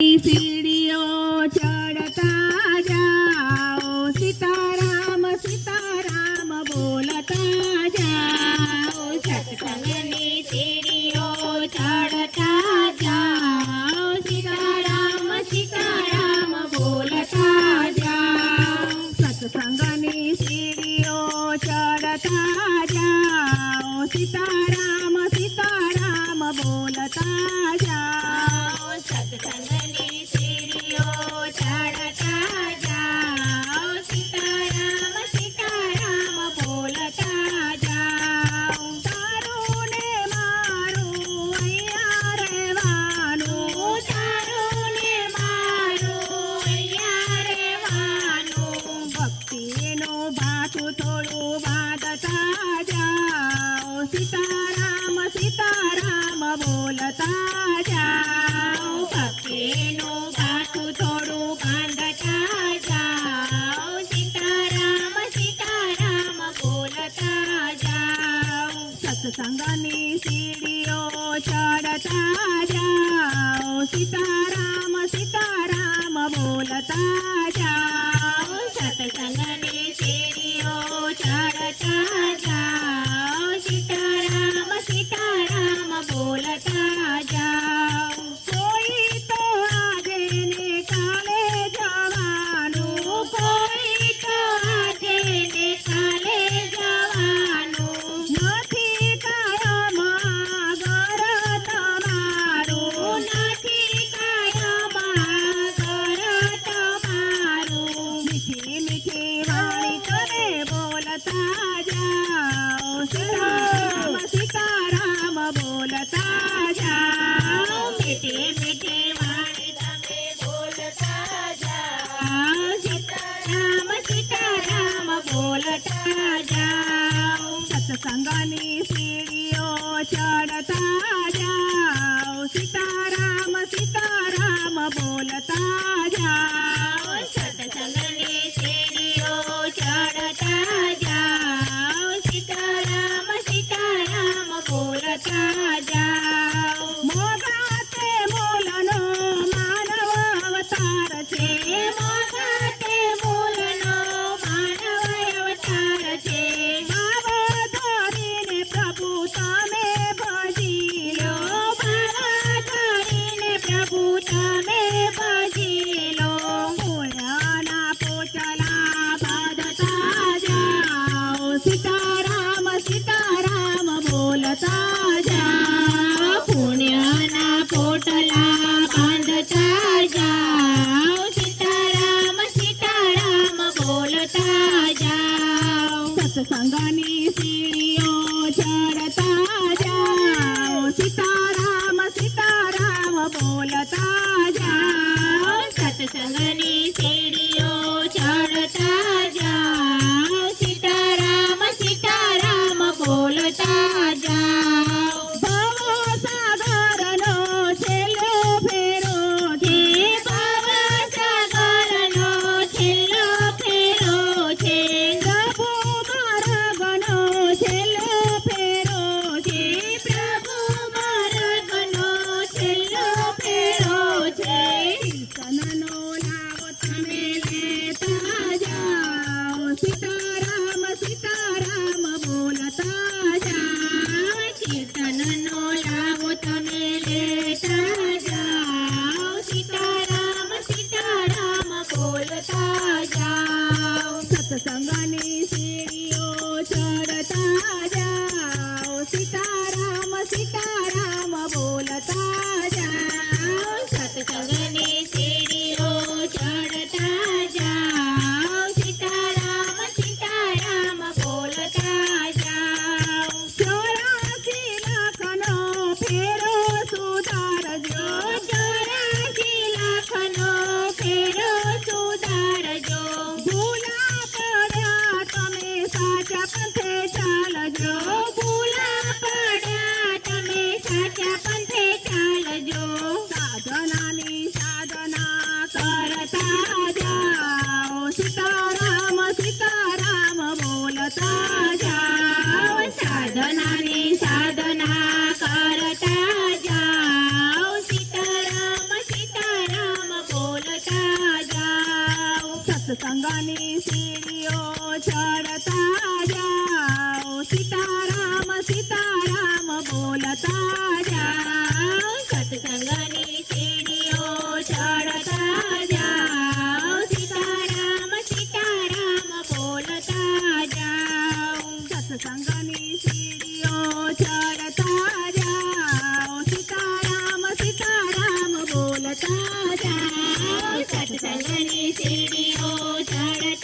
सीढ़ियों चढ़ता जाओ, सीताराम सीताराम बोलता जाओ। सत्संगनी सीढ़ियों चढ़ता जाओ, सीताराम सीताराम बोलता जाओ। सत्संगनी सीढ़ियों चढ़ता जाओ, सीताराम सीताराम बोलता जाओ। सत्संगनी सीढ़ियों चढ़ता जाओ, सीताराम सीताराम बोलता जाओ। तारू ने मारू अय्या રહેવાનું, તારું ને મારું અય્યા રહેવાનું। ભક્તિનું ભાથું થોડું બાંધતા જાઓ, सीताराम सीताराम बोलता जाओ। भक्तिનું ભાથું થોડું બાંધતા જાઓ, सीताराम सीताराम बोलता જાઓ। સત્સંગની સીડીઓ ચડતા જાઓ, सीताराम सीताराम बोलता જાઓ। સત્સંગની સીડીઓ ચડતા જાઓ, सीताराम सीताराम बोलता जाओ। कोई तो આજે ને કાલે જવાનું, કોઈ તો આજે ને કાલે જવાનું। નથી કાયમ ઘર તમારું, નથી કાયમ ઘર તમારું। મીઠી મીઠી વાણી તમે બોલતા જાઓ, सीताराम सीताराम बोलता जाओ। मीठी मीठी वाणी તમે બોલતા જાઓ, सीताराम सीताराम बोलता जाओ। સત્સંગની સીડીઓ ચડતા જાઓ, सीताराम सीताराम बोलता જાઓ। સત્સંગની સીડીઓ ચડતા જાઓ, सीताराम सीताराम बोलता जाओ। મોગાતે મૂલનો માનવ અવતાર છે, મોગાતે મૂલનો માનવ અવતાર છે। ભાવ ધરીને પ્રભુ તમે ભજી લો, ભાવ ધરીને પ્રભુ તમે ભજી લો। પુણ્યના પોચલા બાંધતા જાઓ, सीताराम सीताराम बोलता जाओ। पुण्यના પોટલા બાંધતા જાઓ, सीताराम सीताराम बोलता જાઓ। સત્સંગની સીડીઓ ચડતા જાઓ, सीताराम सीताराम બોલતા જાઓ। સત્સંગની સીડીઓ ચડતા જાઓ, सीताराम सीताराम बोलता जाओ। ભવસાગરનો છેલ્લો ફેરો છે, ભવસાગરનો છેલ્લો ફેરો છે। પ્રભુ માર્ગનો છેલ્લો ફેરો છે, પ્રભુ માર્ગનો છેલ્લો ફેરો છે। કીર્તનનો લાવો તમે લેતા જાઓ, सीताराम सीताराम बोलता जाओ। કીર્તનનો લાવો તમે લેતા જાઓ, सीताराम सीताराम बोलता જાઓ। સત્સંગની સીડીઓ ચડતા જાઓ, सीताराम सीताराम બોલતા જાઓ। સત્સંગની સીડીઓ ચડતા જાઓ, सीताराम सीताराम बोलता જાઓ। 84 લાખનો ફેરો સુધારજો, 84 લાખનો ફેરો સુધારજો। સત્સંગની સીડીઓ ચડતા જાઓ સીતારામ સીતારામ બોલતા જાઓ સત્સંગની સીડીઓ ચડતા જાઓ સીતારામ સીતારામ બોલતા જાઓ સત્સંગની સીડીઓ ચડતા જાઓ સીતારામ સીતારામ બોલતા જાઓ સત્સંગની સીડીઓ ચડતા